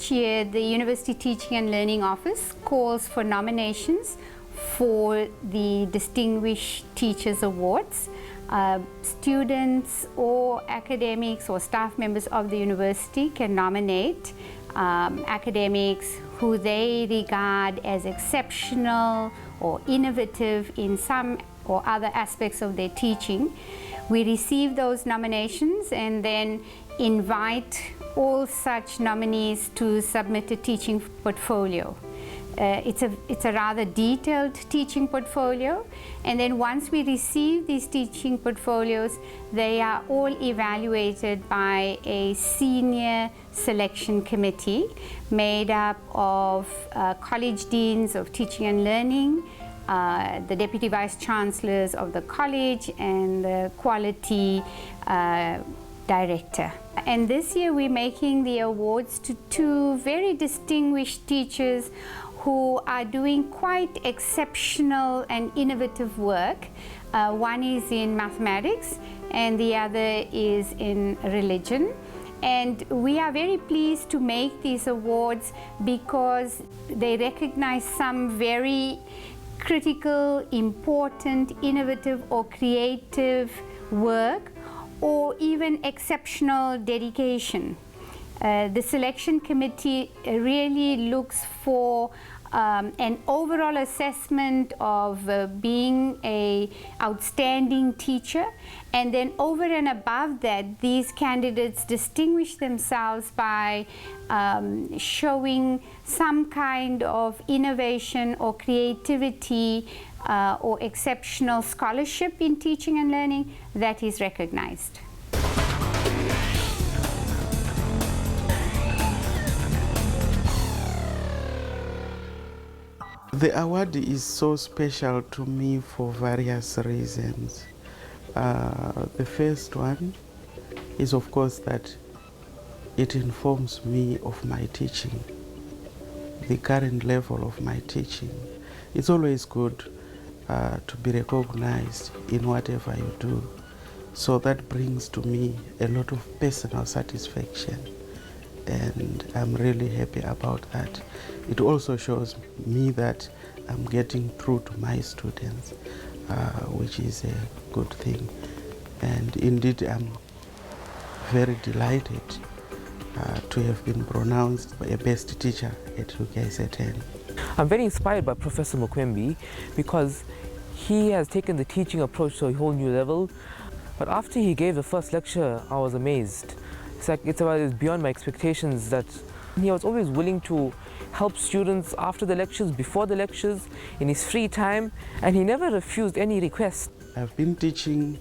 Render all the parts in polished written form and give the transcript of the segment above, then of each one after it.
each year the University Teaching and Learning Office calls for nominations for the Distinguished Teachers Awards. Students or academics or staff members of the university can nominate academics who they regard as exceptional or innovative in some or other aspects of their teaching. We receive those nominations and then invite all such nominees to submit a teaching portfolio. It's a rather detailed teaching portfolio, and then once we receive these teaching portfolios, they are all evaluated by a senior selection committee made up of college deans of teaching and learning, the deputy vice chancellors of the college, and the quality director. And this year we're making the awards to two very distinguished teachers who are doing quite exceptional and innovative work. One is in mathematics and the other is in religion. And we are very pleased to make these awards because they recognize some very critical, important, innovative or creative work, or even exceptional dedication. The selection committee really looks for an overall assessment of being an outstanding teacher, and then over and above that, these candidates distinguish themselves by showing some kind of innovation or creativity or exceptional scholarship in teaching and learning that is recognized. The award is so special to me for various reasons. The first one is, of course, that it informs me of my teaching, the current level of my teaching. It's always good to be recognized in whatever you do. So that brings to me a lot of personal satisfaction, and I'm really happy about that. It also shows me that I'm getting through to my students, which is a good thing. And indeed, I'm very delighted to have been pronounced a best teacher at UKZN. I'm very inspired by Professor Mukwembi because he has taken the teaching approach to a whole new level. But after he gave the first lecture, I was amazed. It's beyond my expectations that he was always willing to help students after the lectures, before the lectures, in his free time, and he never refused any request. I've been teaching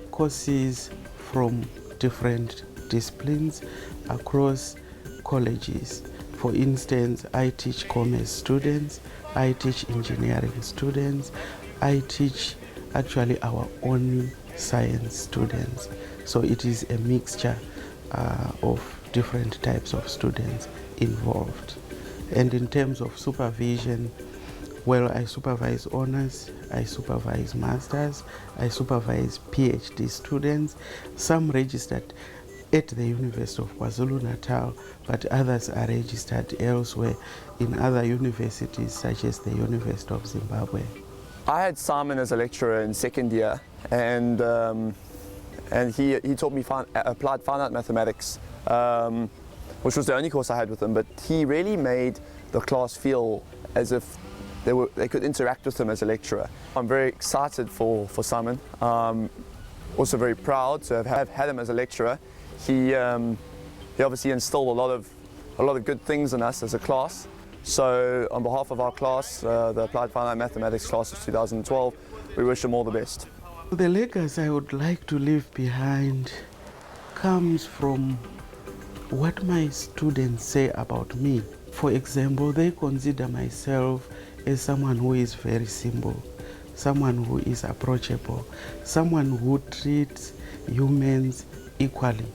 courses from different disciplines across colleges. For instance, I teach commerce students, I teach engineering students, I teach actually our own science students. So it is a mixture of different types of students involved. And in terms of supervision, well, I supervise honors, I supervise masters, I supervise PhD students, some registered at the University of KwaZulu-Natal, but others are registered elsewhere in other universities such as the University of Zimbabwe. I had Simon as a lecturer in second year, and he taught me applied finite mathematics, which was the only course I had with him, but he really made the class feel as if they could interact with him as a lecturer. I'm very excited for Simon, also very proud to have had him as a lecturer. He obviously instilled a lot of good things in us as a class. So on behalf of our class, the Applied Finite Mathematics class of 2012, we wish him all the best. The legacy I would like to leave behind comes from what my students say about me. For example, they consider myself as someone who is very simple, someone who is approachable, someone who treats humans equally.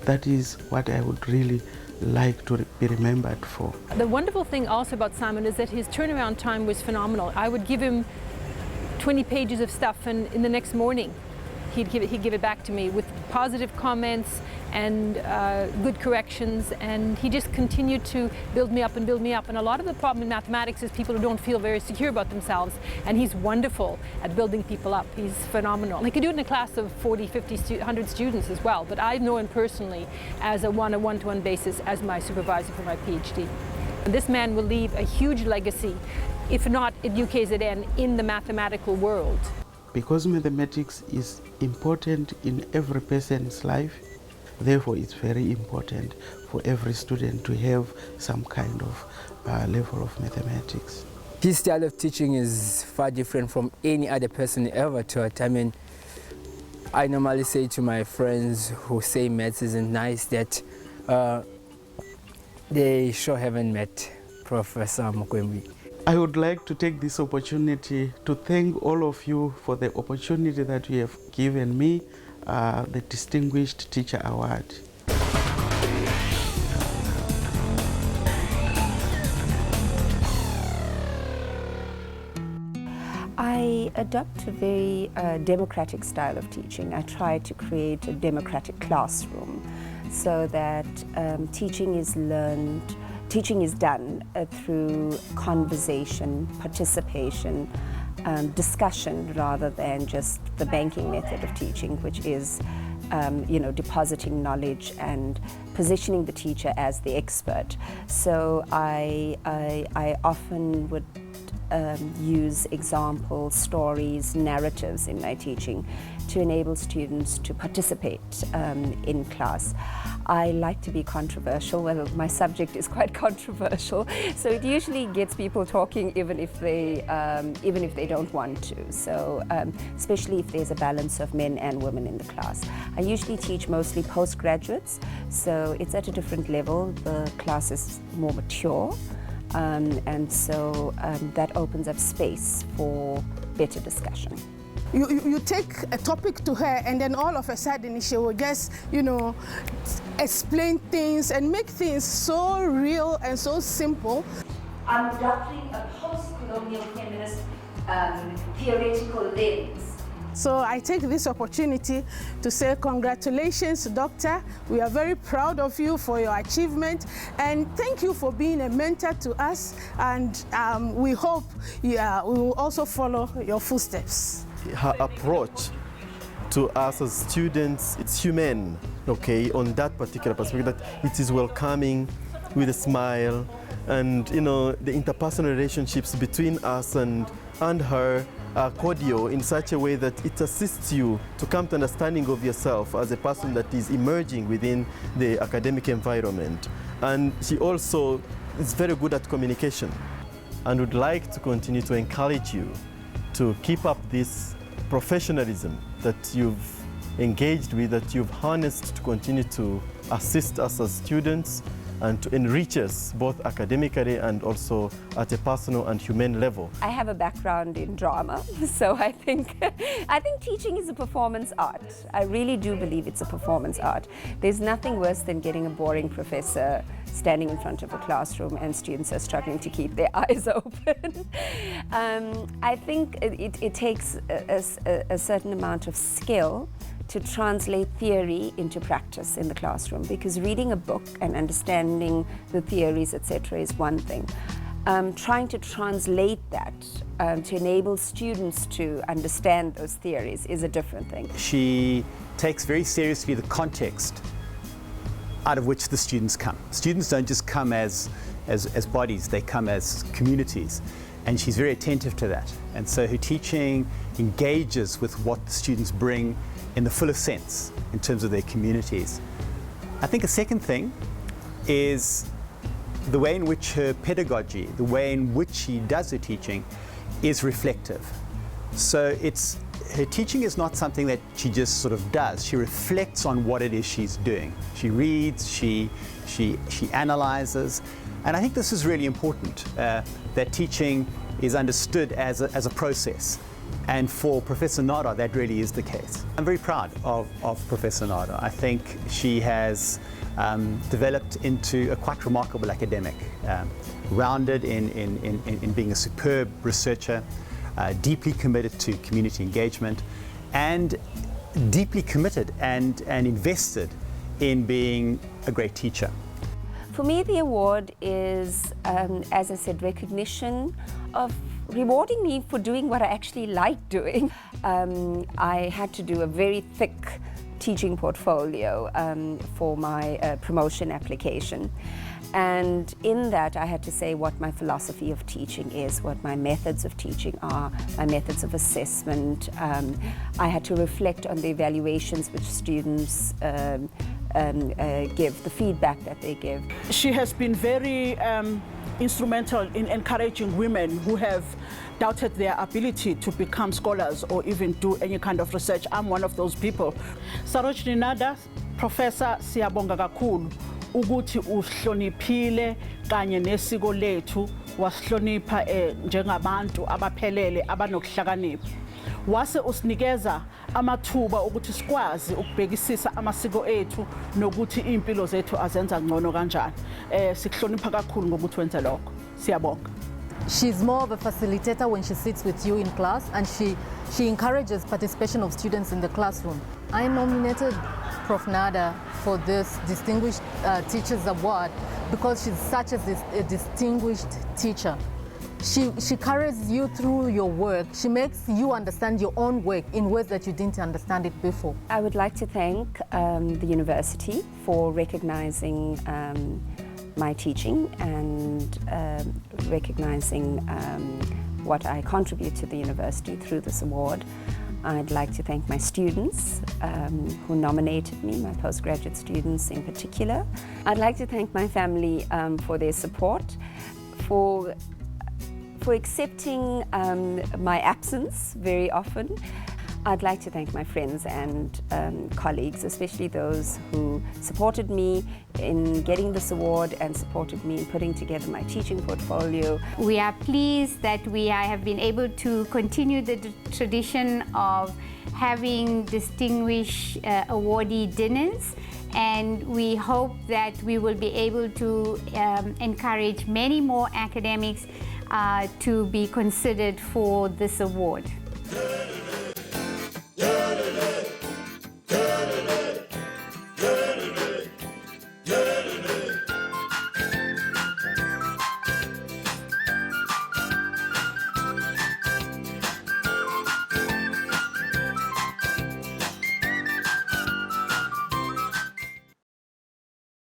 That is what I would really like to be remembered for. The wonderful thing also about Simon is that his turnaround time was phenomenal. I would give him 20 pages of stuff, and in the next morning he'd give it back to me with positive comments and good corrections, and he just continued to build me up and build me up. And a lot of the problem in mathematics is people who don't feel very secure about themselves, and he's wonderful at building people up. He's phenomenal. He could do it in a class of 40, 50, 100 students as well, but I know him personally as a one-to-one basis as my supervisor for my PhD. And this man will leave a huge legacy, if not at UKZN, in the mathematical world. Because mathematics is important in every person's life, therefore it's very important for every student to have some kind of level of mathematics. His style of teaching is far different from any other person ever taught. I mean, I normally say to my friends who say maths isn't nice that they sure haven't met Professor Mukwembi. I would like to take this opportunity to thank all of you for the opportunity that you have given me, the Distinguished Teacher Award. I adopt a very democratic style of teaching. I try to create a democratic classroom so that teaching is done through conversation, participation, discussion, rather than just the banking method of teaching, which is depositing knowledge and positioning the teacher as the expert. So I often would use examples, stories, narratives in my teaching to enable students to participate in class. I like to be controversial. Well, my subject is quite controversial, so it usually gets people talking even if they don't want to. So especially if there's a balance of men and women in the class. I usually teach mostly postgraduates, so it's at a different level. The class is more mature. And so that opens up space for better discussion. You take a topic to her, and then all of a sudden she will just, explain things and make things so real and so simple. I'm adopting a post-colonial feminist theoretical lens. So I take this opportunity to say congratulations, Doctor. We are very proud of you for your achievement, and thank you for being a mentor to us, and we hope we will also follow your footsteps. Her approach to us as students, it's humane, okay, on that particular perspective, that it is welcoming with a smile, and the interpersonal relationships between us and her are cordial in such a way that it assists you to come to understanding of yourself as a person that is emerging within the academic environment. And she also is very good at communication, and would like to continue to encourage you to keep up this professionalism that you've engaged with, that you've harnessed to continue to assist us as students and to enrich us both academically and also at a personal and humane level. I have a background in drama, so I think teaching is a performance art. I really do believe it's a performance art. There's nothing worse than getting a boring professor standing in front of a classroom and students are struggling to keep their eyes open. I think it takes a certain amount of skill to translate theory into practice in the classroom, because reading a book and understanding the theories, etc., is one thing. Trying to translate that to enable students to understand those theories is a different thing. She takes very seriously the context out of which the students come. Students don't just come as bodies, they come as communities, and she's very attentive to that. And so her teaching engages with what the students bring in the fullest sense in terms of their communities. I think a second thing is the way in which her pedagogy, the way in which she does her teaching, is reflective. So her teaching is not something that she just sort of does. She reflects on what it is she's doing. She reads, she analyzes, and I think this is really important, that teaching is understood as a process. And for Professor Nada, that really is the case. I'm very proud of Professor Nada. I think she has developed into a quite remarkable academic, rounded in being a superb researcher, deeply committed to community engagement, and deeply committed and invested in being a great teacher? For me, the award is, as I said, recognition of rewarding me for doing what I actually like doing. I had to do a very thick teaching portfolio for my promotion application. And in that, I had to say what my philosophy of teaching is, what my methods of teaching are, my methods of assessment. I had to reflect on the evaluations which students give, the feedback that they give. She has been very instrumental in encouraging women who have doubted their ability to become scholars or even do any kind of research. I'm one of those people. Sarojini Nada, Professor, siyabonga kakhulu ukuthi uhloniphile kanye nesiko lethu wasihlonipha njengabantu abaphelele abanokuhlakanipha. Wase usinikeza amathuba ukuthi sikwazi ukubhekisisa amasiko ethu nokuthi impilo zethu azenza ngcono kanjani. Sikuhlonipha kakhulu ngokuthi wenze lokho. Siyabonga. She's more of a facilitator when she sits with you in class, and she encourages participation of students in the classroom. I nominated Prof. Nada for this Distinguished Teachers Award because she's such a distinguished teacher. She carries you through your work. She makes you understand your own work in ways that you didn't understand it before. I would like to thank the university for recognizing my teaching and recognizing what I contribute to the university through this award. I'd like to thank my students who nominated me, my postgraduate students in particular. I'd like to thank my family for their support, for accepting my absence very often. I'd like to thank my friends and colleagues, especially those who supported me in getting this award and supported me in putting together my teaching portfolio. We are pleased that we have been able to continue the tradition of having distinguished awardee dinners, and we hope that we will be able to encourage many more academics to be considered for this award.